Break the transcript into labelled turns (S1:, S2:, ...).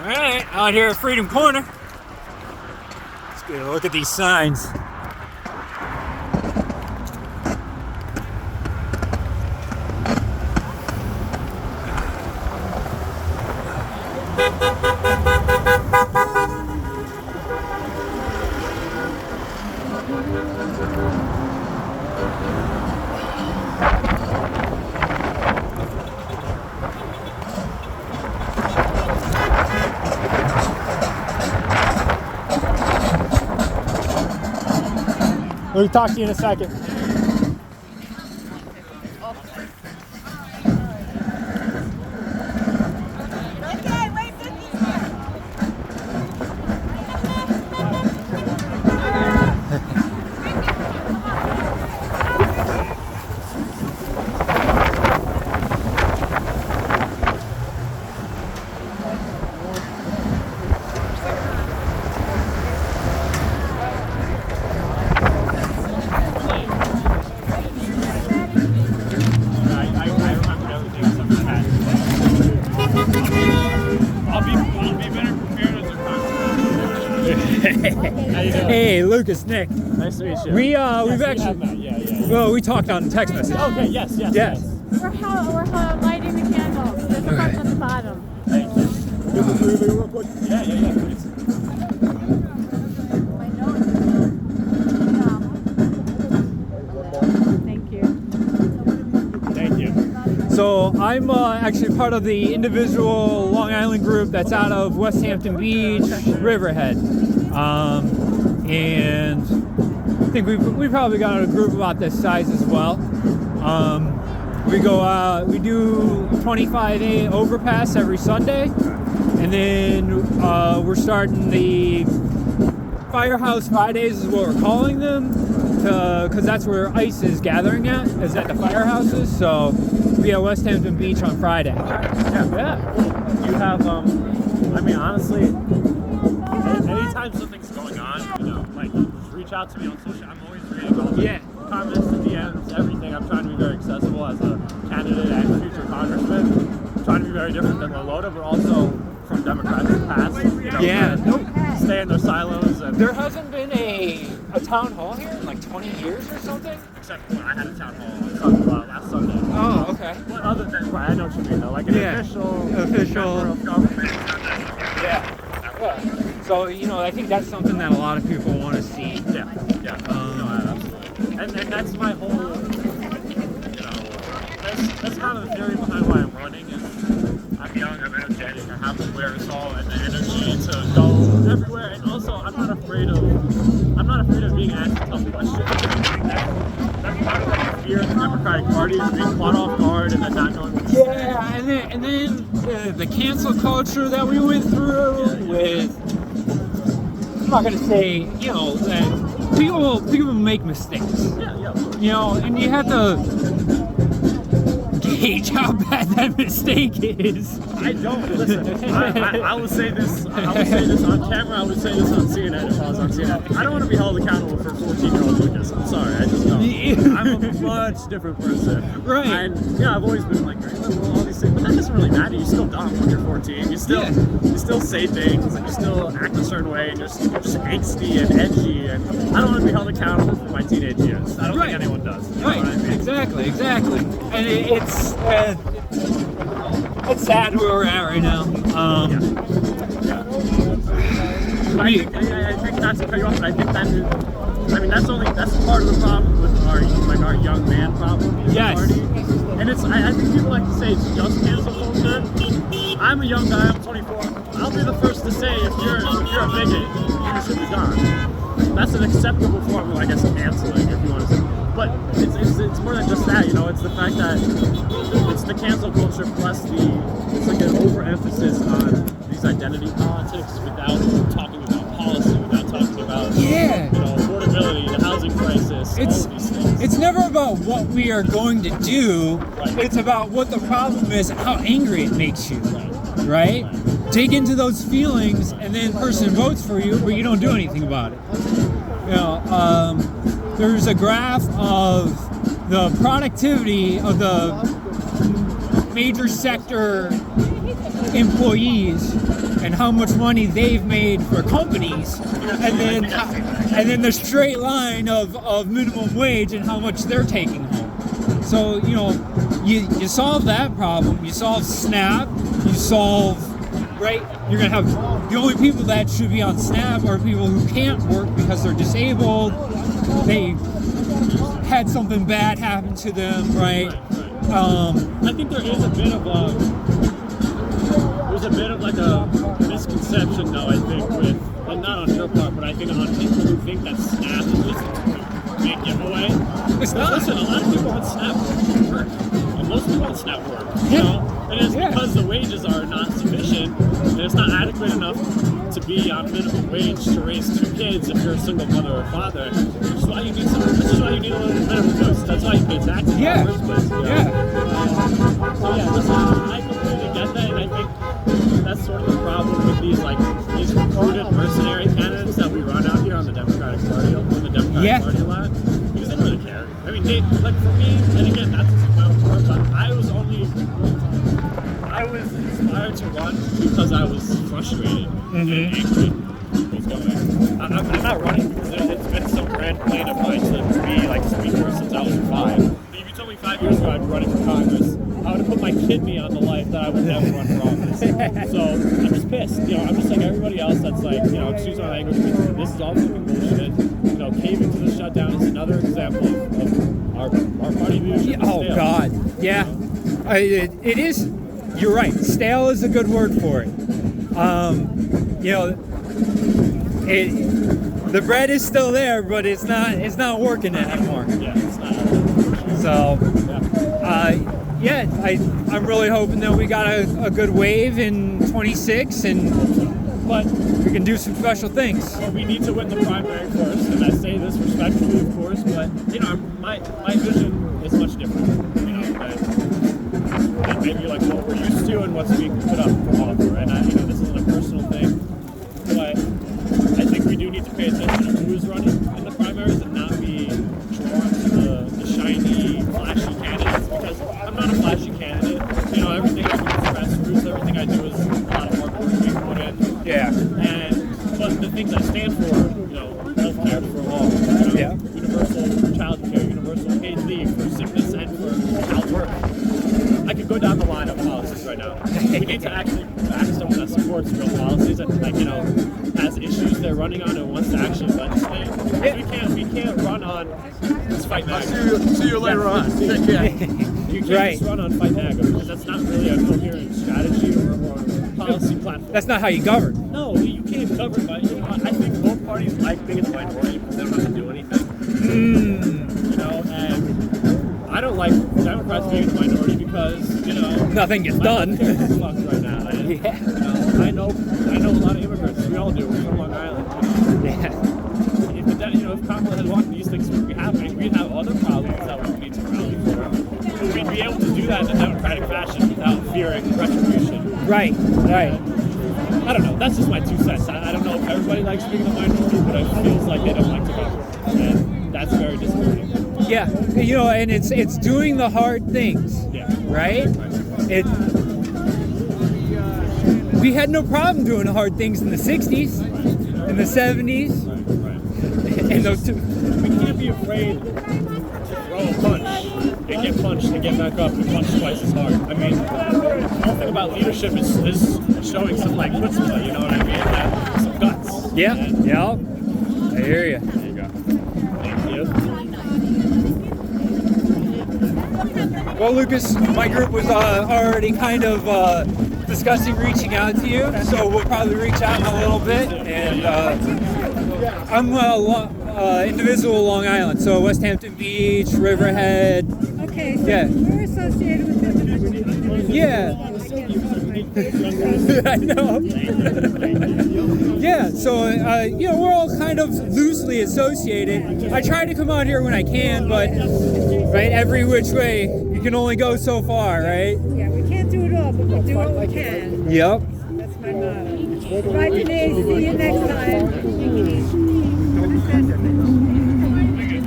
S1: Alright, out here at Freedom Corner. Let's get a look at these signs. We'll talk to you in a second. Hey, Lucas, Nick.
S2: Nice to meet you.
S1: We've actually, well, we talked on text message.
S2: Okay, yes.
S3: We're lighting the candles. There's a bunch at the bottom.
S2: Thank you. Real quick. Yeah, please.
S3: My nose.
S1: Thank you. So I'm actually part of the individual Long Island group that's out of West Hampton Beach, Riverhead. And I think we probably got a group about this size as well. We do 25A overpass every Sunday, and then we're starting the Firehouse Fridays is what we're calling them, because that's where ICE is gathering is at the firehouses. So we at West Hampton Beach on Friday.
S2: Yeah. You have, I mean, honestly, anytime something's going on, like, just reach out to me on social. I'm always reading all the comments, the DMs, everything. I'm trying to be very accessible as a candidate and future congressman. I'm trying to be very different than Lolota, but also from Democrats in the past. Stay in their silos. And
S1: there hasn't been a town hall here in like 20 years or something?
S2: Except when I had a town hall last Sunday.
S1: Oh, okay.
S2: But other than, I know what you mean, though. Like an official member of government.
S1: Yeah. So, I think that's something that a lot of people want to see.
S2: Yeah. Absolutely. And that's my whole, that's kind of the theory behind why I'm running is I'm young, I'm energetic, I have the wherewithal and the energy to go everywhere. And also, I'm not afraid of being asked tough questions. That's part of the fear of the Democratic Party is being caught off guard and then not knowing what to say.
S1: Yeah, and then the cancel culture that we went through with, I'm not going to say, that people make mistakes.
S2: Yeah.
S1: And you have to gauge how bad that mistake is.
S2: I don't. Listen, I will say this on camera, I would say this on CNN if I was on CNN. I don't want to be held accountable for 14-year-old Lucas. I'm sorry, I just don't. I'm a much different person.
S1: Right.
S2: And I've always been like, all these things, but that doesn't really matter. You're still dumb when you're 14. You still say things, and you still act a certain way, and you're just angsty and edgy, and I don't want to be held accountable for my teenage years. I don't think anyone does. You know what I mean?
S1: Exactly. And it's sad where we're at right now.
S2: I think not to cut you off, but I think that's part of the problem with our young man problem in the party. And I think people like to say it's just cancel culture. I'm a young guy, I'm 24. I'll be the first to say if you're a bigot, you should be gone. That's an acceptable form of, I guess, canceling, if you want to say. But it's more than just that, it's the fact that it's the cancel culture plus it's like an overemphasis on these identity politics without talking about policy, without talking about affordability, the housing crisis, all of these things.
S1: It's never about what we are going to do.
S2: Right.
S1: It's about what the problem is, how angry it makes you. Right? Dig into those feelings, and then person votes for you, but you don't do anything about it. There's a graph of the productivity of the major sector employees and how much money they've made for companies, and then the straight line of minimum wage and how much they're taking home. So, you know, you solve that problem, you solve SNAP, you solve, right? You're gonna have the only people that should be on SNAP are people who can't work because they're disabled, they had something bad happen to them, right?
S2: I think there is a bit of like a misconception, though. I think with, well, not on your part, but I think on people who think that SNAP is just a big giveaway.
S1: It's not.
S2: Listen, a lot of people on SNAP work, and most people on SNAP work. You know, and it's because the wages are not sufficient, and it's not adequate enough to be on minimum wage to raise 2 kids if you're a single mother or father. Which is why you need this is why you need a little minimum boost. That's why you pay taxes in the first place. You know? So yeah, listen, I completely get that, and I think that's sort of the problem with these recruited mercenary candidates that we run out here on the Democratic Party, Party a lot, because they don't really care. I mean, like for me, and again, not to take my own part, but I was inspired to run because I was frustrated and angry with going. I'm not running because it's been some grand plan of mine to be like speaker since I was 5. If you told me 5 years ago I'd be running for Congress, I would have put my kidney on the life that I would never run for office. So I'm just pissed. You know, I'm just like everybody else that's like, you know, excuse my language, but this is all fucking bullshit. You know, caving to the shutdown is another example of our party leadership.
S1: Oh God, yeah, it is. You're right. Stale is a good word for it. You know, the bread is still there, but it's not working anymore.
S2: Yeah, it's not.
S1: So, I'm really hoping that we got a good wave in 26, but we can do some special things.
S2: We need to win the primary first, and I say this respectfully, of course, but you know, my vision is much different. You know, and maybe like what we're used to and what's being put up for offer. And I, you know, this isn't a personal thing, but I think we do need to pay attention to who is running in the primaries and not be drawn to the shiny, flashy candidates. Because I'm not a flashy candidate. You know, everything I do is grassroots. Everything I do is a lot of hard work being put in.
S1: Yeah.
S2: But the things I stand for, you know, healthcare for all. You know, universal child care, universal paid leave for sickness and for child work. I could go down the line of policies right now. We need to actually back someone that supports real policies and, like, you know, has issues they're running on and wants to actually legislate. We can't run on let's fight NAGA.
S4: See you later on. Take care.
S2: You can't just run on fight NAGA because that's not really a coherent strategy or policy platform.
S1: That's not how you govern.
S2: No, you can't govern by. You know, I think both parties like being in the minority because they don't have to do anything. You know, and I don't like Democrats being in the minority because, you know,
S1: nothing gets done.
S2: Fucked right now. And, you know, I know a lot of immigrants. We all do. We're from Long Island. You know? If Kamala had wanted these things to be happening, we'd have other problems that we need to rally for. We'd be able to do that in a democratic fashion without fearing retribution.
S1: Right.
S2: I don't know. That's just my 2 cents. I don't know if everybody likes being the minority, but it feels like they don't like to govern, and that's very disappointing.
S1: Yeah, you know, and it's doing the hard things.
S2: Yeah.
S1: Right? We had no problem doing the hard things in the 60s, in the 70s. And those two.
S2: We can't be afraid to throw a punch and get punched and get back up and punch twice as hard. I mean, the whole thing about leadership is showing some, like, chutzpah, you know what I mean? Like, some guts.
S1: Yeah,
S2: and,
S1: yeah. I hear you.
S2: There you go. Thank you.
S1: Well, Lucas, my group was already kind of discussing reaching out to you, so we'll probably reach out in a little bit. And I'm Indivisible, Long Island, so West Hampton Beach, Riverhead.
S5: Okay, so we're associated with Indivisible.
S1: Yeah. I know. Yeah, so you know, we're all kind of loosely associated. I try to come out here when I can, but right, every which way you can only go so far, right?
S5: Yeah, we can't do it all, but we'll do what we can.
S1: Yep.
S5: That's my motto. Bye, Denise. See you next time.